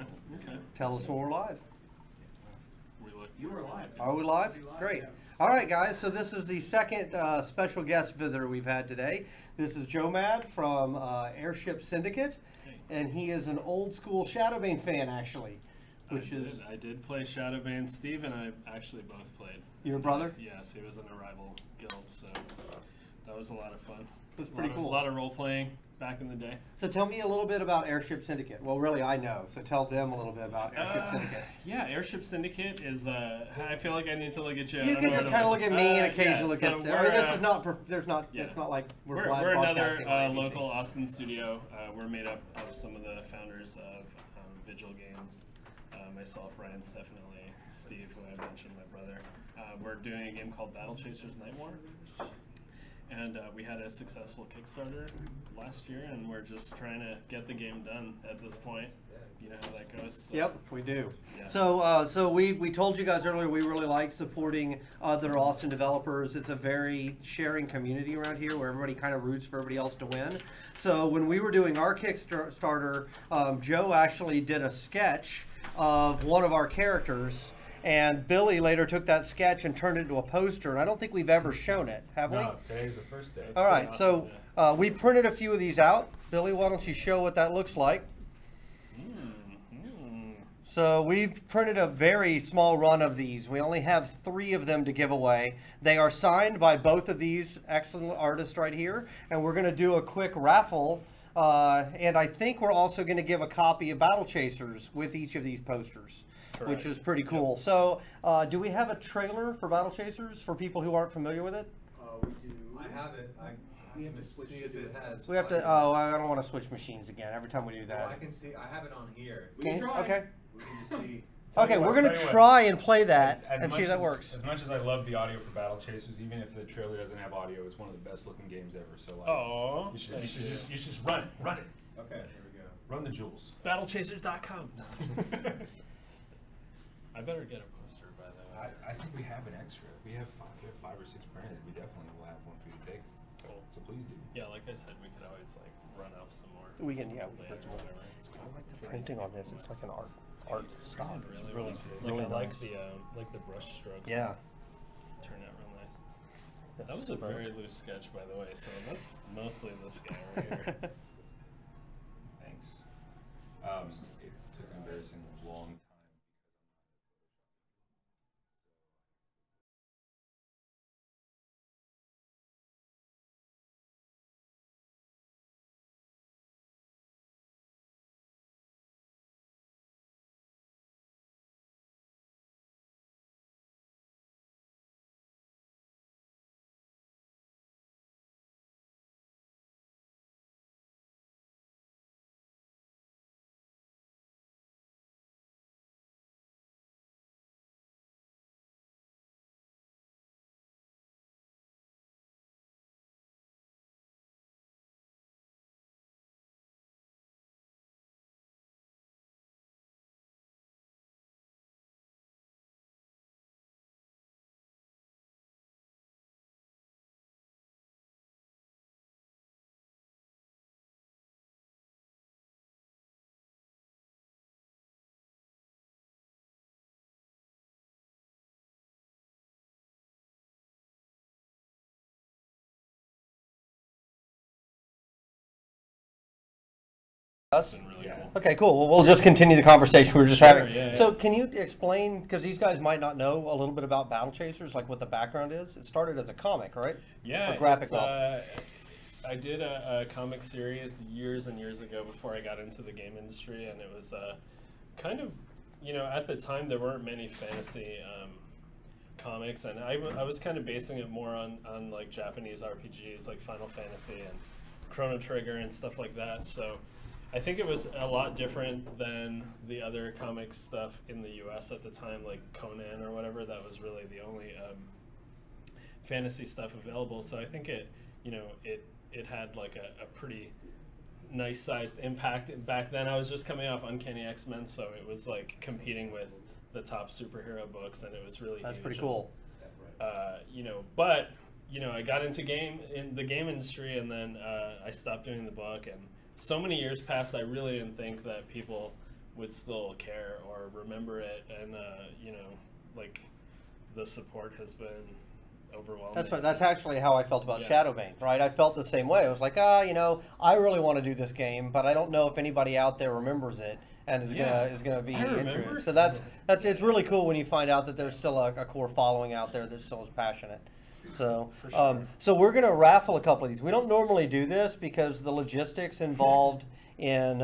Okay. Tell us when we're live. You were live. Are we live? Great. All right, guys. So this is the second special guest visitor we've had today. This is Joe Mad from Airstrip Syndicate, and he is an old school Shadowbane fan, actually. I did play Shadowbane. Steve and I actually both played. Your brother? Yes, he was in a rival guild, so that was a lot of fun. It was pretty cool. A lot of role playing back in the day. So tell me a little bit about Airstrip Syndicate. Well, really, I know. So tell them a little bit about Airstrip Syndicate. Yeah, Airstrip Syndicate is. I feel like I need to look at you. You can just kind of look at me and occasionally look at. I mean, this is not. There's not. Yeah. It's not like we're another local Austin studio. We're made up of some of the founders of Vigil Games. Myself, Ryan's definitely, Steve, who I mentioned, my brother. We're doing a game called Battle Chasers Night War. And we had a successful Kickstarter last year, and we're just trying to get the game done at this point. You know how that goes. So. Yep, we do. Yeah. So we told you guys earlier we really like supporting other Austin developers. It's a very sharing community around here where everybody kind of roots for everybody else to win. So when we were doing our Kickstarter, Joe actually did a sketch of one of our characters. And Billy later took that sketch and turned it into a poster, and I don't think we've ever shown it, have we? No, today's the first day. All right, awesome, so we printed a few of these out. Billy, why don't you show what that looks like? So we've printed a very small run of these. We only have 3 of them to give away. They are signed by both of these excellent artists right here, and we're going to do a quick raffle. And I think we're also going to give a copy of Battle Chasers with each of these posters. Correct. Which is pretty cool. Yep. So, do we have a trailer for Battle Chasers for people who aren't familiar with it? We do. I have it. We have to switch if it has. We have to. Oh, I don't want to switch machines again. Every time we do that. Well, I can see. I have it on here. We can try. Okay. We can just see. Okay, we're gonna try and play that and see if that works. As much as I love the audio for Battle Chasers, even if the trailer doesn't have audio, it's one of the best looking games ever. So, like, you should just run it. Okay, here we go. Run the jewels. BattleChasers.com. I better get a poster, by the way. I think we have an extra. We have 5 or 6 printed. We definitely will have one for you to take. Cool. So please do. Yeah, like I said, we could always like run off some more. We can, yeah. We can put some more. It's kind of like the printing on this. It's like an art stock. It's really I nice. like the brush strokes. Yeah. Turn out real nice. That was a very loose sketch, by the way. So that's mostly this guy right here. Thanks. It took an embarrassing long time. Us? Really cool. Okay, cool. Well, we'll just continue the conversation we were just having. Yeah, so can you explain, because these guys might not know a little bit about Battle Chasers, like what the background is? It started as a comic, right? Yeah. A graphic novel. I did a comic series years and years ago before I got into the game industry, and it was kind of, at the time there weren't many fantasy comics, and I was kind of basing it more on like Japanese RPGs like Final Fantasy and Chrono Trigger and stuff like that. So I think it was a lot different than the other comic stuff in the US at the time, like Conan or whatever. That was really the only fantasy stuff available. So I think it had like a pretty nice sized impact back then. I was just coming off Uncanny X-Men, so it was like competing with the top superhero books, and it was really That's huge. pretty cool. But I got into the game industry, and then I stopped doing the book, and so many years passed. I really didn't think that people would still care or remember it, and you know, like the support has been overwhelming. That's right. That's actually how I felt about Shadowbane, right? I felt the same way. I was like, you know, I really want to do this game, but I don't know if anybody out there remembers it and is gonna be interested. So that's it's really cool when you find out that there's still a core following out there that still is passionate. So so we're gonna raffle a couple of these. We don't normally do this because the logistics involved in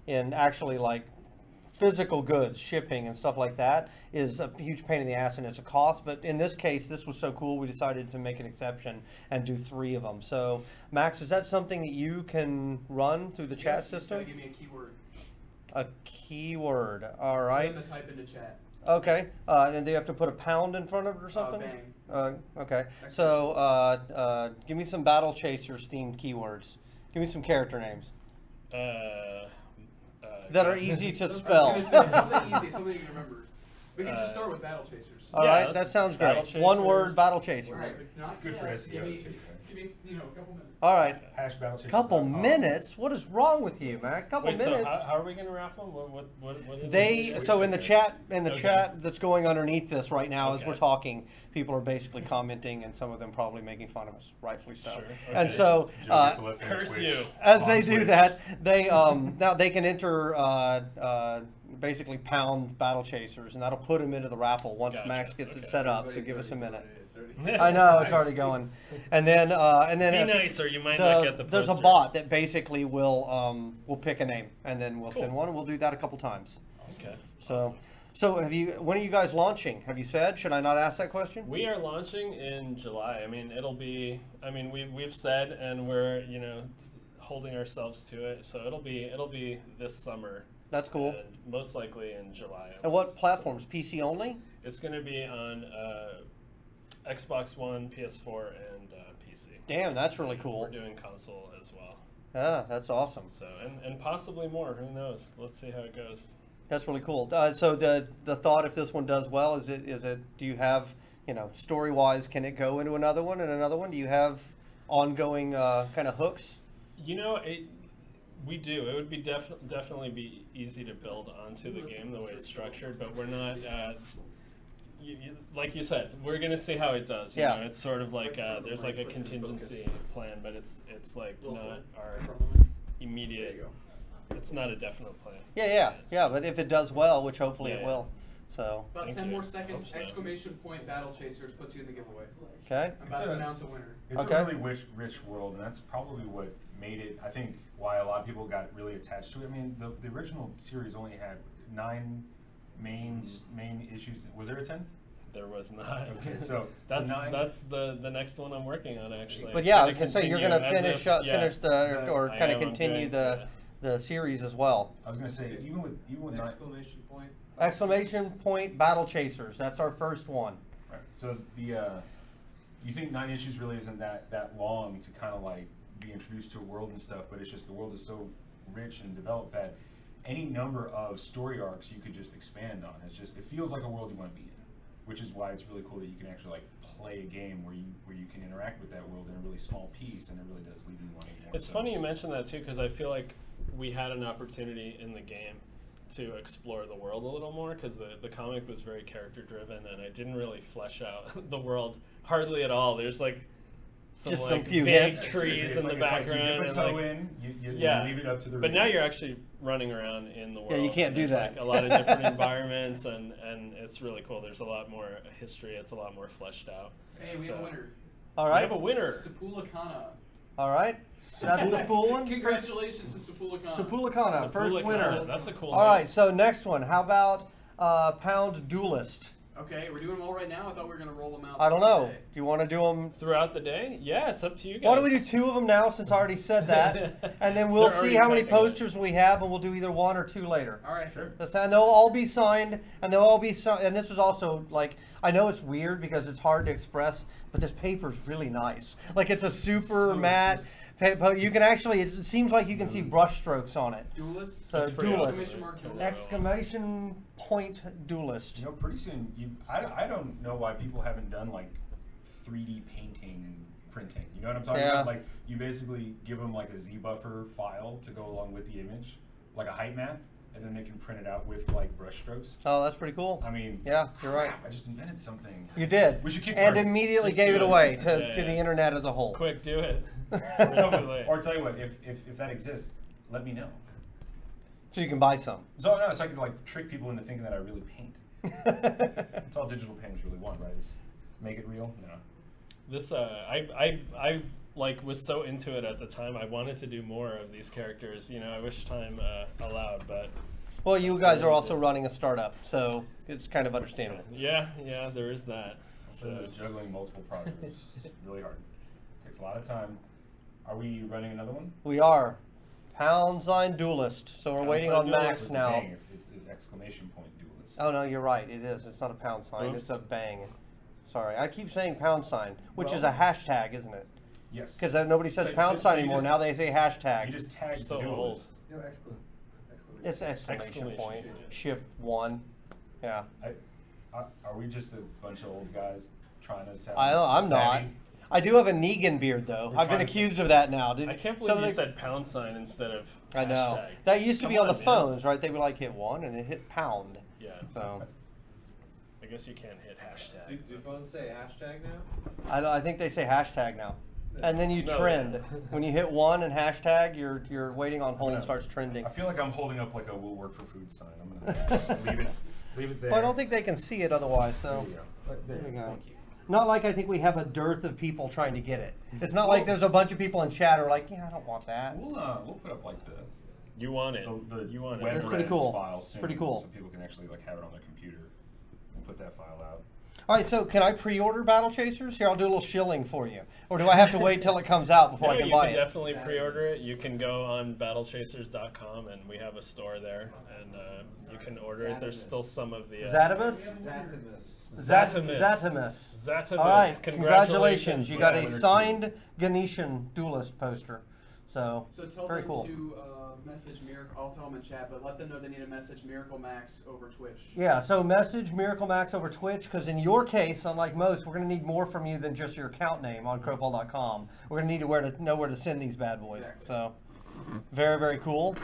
actually like physical goods, shipping and stuff like that is a huge pain in the ass and it's a cost. But in this case, this was so cool, we decided to make an exception and do 3 of them. So Max, is that something that you can run through the chat system? Give me a keyword. A keyword, all right. I'm gonna type into chat. Okay, and do you have to put a pound in front of it or something? Bang. Okay, so give me some Battle Chasers themed keywords. Give me some character names. That are easy to spell. I was gonna say, something easy, something you can remember. We can just start with Battle Chasers. All right, that sounds great. One word, Battle Chasers. All right, It's good for SEO. Give me, you know, a couple minutes. All right. Couple minutes? What is wrong with you, man? Couple minutes. So how are we going to raffle? What is they so in the chat chat that's going underneath this right now as we're talking, people are basically commenting and some of them probably making fun of us, rightfully so. Sure. Okay. And so curse you. As they do that, they now they can enter basically pound Battle Chasers and that'll put them into the raffle once Max gets it set up. So give us a minute. I know it's already going, and then be nice, or you might not get the poster. There's a bot that basically will pick a name, and then we'll send one, and we'll do that a couple times. Okay. So, awesome. so when are you guys launching? Have you said? Should I not ask that question? We are launching in July. I mean, it'll be. I mean, we've said, and we're holding ourselves to it. So it'll be this summer. That's cool. And most likely in July. And what platforms? PC only? It's going to be on Xbox One, PS4, and PC. Damn, that's really cool. We're doing console as well. Yeah, that's awesome. So and possibly more. Who knows? Let's see how it goes. That's really cool. So the thought, if this one does well, is it? Do you have story wise? Can it go into another one and another one? Do you have ongoing kind of hooks? We do. It would be definitely be easy to build onto the game the way it's structured, but we're not. Like you said, we're gonna see how it does. You know, it's sort of like there's like a contingency plan, but it's like not our immediate. It's not a definite plan. Yeah. But if it does well, which hopefully it will. So about 10 more seconds. Exclamation point! Battle Chasers puts you in the giveaway. Okay. I'm about to announce a winner. It's a really rich world, and that's probably what made it. I think why a lot of people got really attached to it. I mean, the original series only had 9 main issues. Was there a 10th? There was not. Okay, so that's the next one I'm working on actually. But yeah, I was gonna say you're gonna finish or kind of continue the series as well. I was gonna say even with exclamation point Battle Chasers. That's our first one. Right. So you think 9 issues really isn't that long to kind of like be introduced to a world and stuff, but it's just the world is so rich and developed that any number of story arcs you could just expand on. It feels like a world you want to be in, which is why it's really cool that you can actually like play a game where you can interact with that world in a really small piece, and it really does lead you to wanting more. It's funny you mention that too, because I feel like we had an opportunity in the game to explore the world a little more, because the comic was very character driven, and I didn't really flesh out the world hardly at all. There's like some few vague trees in the background. You dip a toe in, you leave it up to the But now you're actually running around in the world. Yeah, you can't do that. Like a lot of different environments, and it's really cool. There's a lot more history. It's a lot more fleshed out. Hey, we have a winner. All right. We have a winner. Sapulakana. All right. That's the full one. Congratulations to Sapulakana. Sapulakana, first winner. That's a cool name. All right, so next one. How about Pound Duelist? Okay, we're doing them all right now. I thought we were going to roll them out. I don't know. Do you want to do them throughout the day? Yeah, it's up to you guys. Why don't we do 2 of them now, since I already said that, and then we'll see how many posters we have, and we'll do either 1 or 2 later. All right, sure. And they'll all be signed, and they'll all be signed. And this is also like, I know it's weird because it's hard to express, but this paper's really nice. Like it's a super matte. You can actually, it seems like you can see brush strokes on it. Duelist? So Duelist. Exclamation point Duelist. You know, pretty soon, I don't know why people haven't done like 3D painting printing. You know what I'm talking about? Like you basically give them like a Z buffer file to go along with the image, like a height map, and then they can print it out with like brush strokes. Oh, that's pretty cool. I mean, Yeah, you're right. I just invented something. You did. We should and Kickstarter. immediately Just gave do it it. away to Yeah, the yeah. internet as a whole. Quick, do it. Or tell you what, if that exists, let me know. So you can buy some. So no, so I can like trick people into thinking that I really paint. It's all digital painters really want, right? Is make it real. No. This I like was so into it at the time. I wanted to do more of these characters. You know, I wish time allowed, but Well, you guys are also running a startup, so it's kind of understandable. yeah, there is that. So juggling multiple projects is really hard. Takes a lot of time. Are we running another one? We are. # Duelist. So we're waiting on Duelist. Max It's now. bang, it's exclamation point Duelist. Oh no, you're right. It is. It's not a £. Oops. It's a bang. Sorry, I keep saying £, which is a Well- hashtag, isn't it? Yes. Because nobody says £, so you anymore. just- now they say hashtag. You just tag So the old. Duelist. No, excellent. It's exclamation Exclamation point. point. Shift 1. Yeah. Are we just a bunch of old guys trying to sound I know. I'm not. savvy? I do have a Negan beard though. We're I've been trying to- accused of that now. Did I can't some believe of you the- said £, instead of I know. hashtag. That used to Come be on the man. phones, right? They would like hit 1 and it hit pound. Yeah, So I guess you can't hit hashtag. Do phones say hashtag now? I think they say hashtag now. And then you No. trend. When you hit 1 and hashtag, your waiting on hold gonna- starts trending. I feel like I'm holding up like a "We'll work for food" sign. I'm gonna just leave it there. Well, I don't think they can see it otherwise. So There you go. There there you go. Thank you. Not like I think we have a dearth of people trying to get it. It's not like there's a bunch of people in chat who are like, yeah, I don't want that. We'll put up like the You want it. the You want web it. That's pretty res cool. file soon, Pretty cool. so people can actually like have it on their computer and put that file out. All right, so can I pre-order Battle Chasers? Here, I'll do a little shilling for you. Or do I have to wait till it comes out before I can you buy can it? definitely pre-order it. You can go on battlechasers.com and we have a store there, and you can order it. There's still some of the Zatimus? Zatimus. Zatimus. Zatimus. Zatimus. All right, Congratulations. You got a Yes. signed Ganesian Duelist poster. So, So tell very them cool. to message Miracle. I'll tell them in chat, but let them know they need to message Miracle Max over Twitch. Yeah, so message Miracle Max over Twitch, because in your case, unlike most, we're going to need more from you than just your account name on Crowfall.com. We're going to need to know where to send these bad boys. Exactly. So, very, very cool.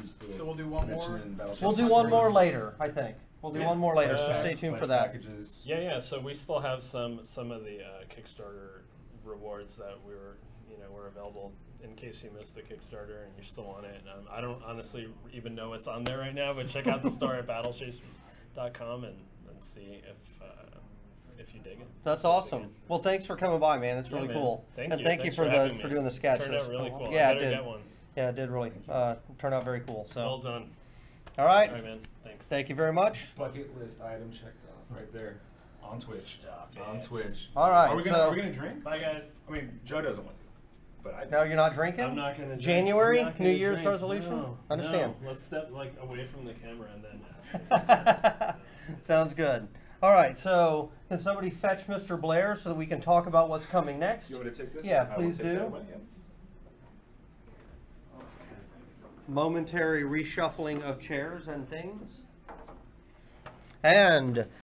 Who's the So we'll do one mention more? in Battle We'll do Chasers one more series? later, I think. We'll do Yeah. one more later, so Uh, stay tuned Pledge for that. Packages. Yeah. So we still have some of the Kickstarter rewards that were available in case you missed the Kickstarter and you still want it. I don't honestly even know what's on there right now, but check out the store at battlechasers.com and see if you dig it. That's awesome. Well, thanks for coming by, man. It's Yeah, really man. cool. Thank and you. thank Thanks you for for having me. doing the sketch. Turned out really cool. Yeah, I it better did. get one. Yeah, it did really turn out very cool. So, Well done. all right. All right, man. Thanks. Thank you very much. Bucket list item checked off right there on Twitch. Stop On it. Twitch. All right, Are we so- gonna drink? Bye, guys. I mean, Joe doesn't want to, but I. Now you're not drinking? I'm not gonna drink. January? I'm not New gonna Year's drink. resolution? No, Understand. No. Let's step away from the camera and then. Sounds good. All right, so can somebody fetch Mr. Blair so that we can talk about what's coming next? You want me to take this? Yeah, I will please take that do. away, yeah. Momentary reshuffling of chairs and things. And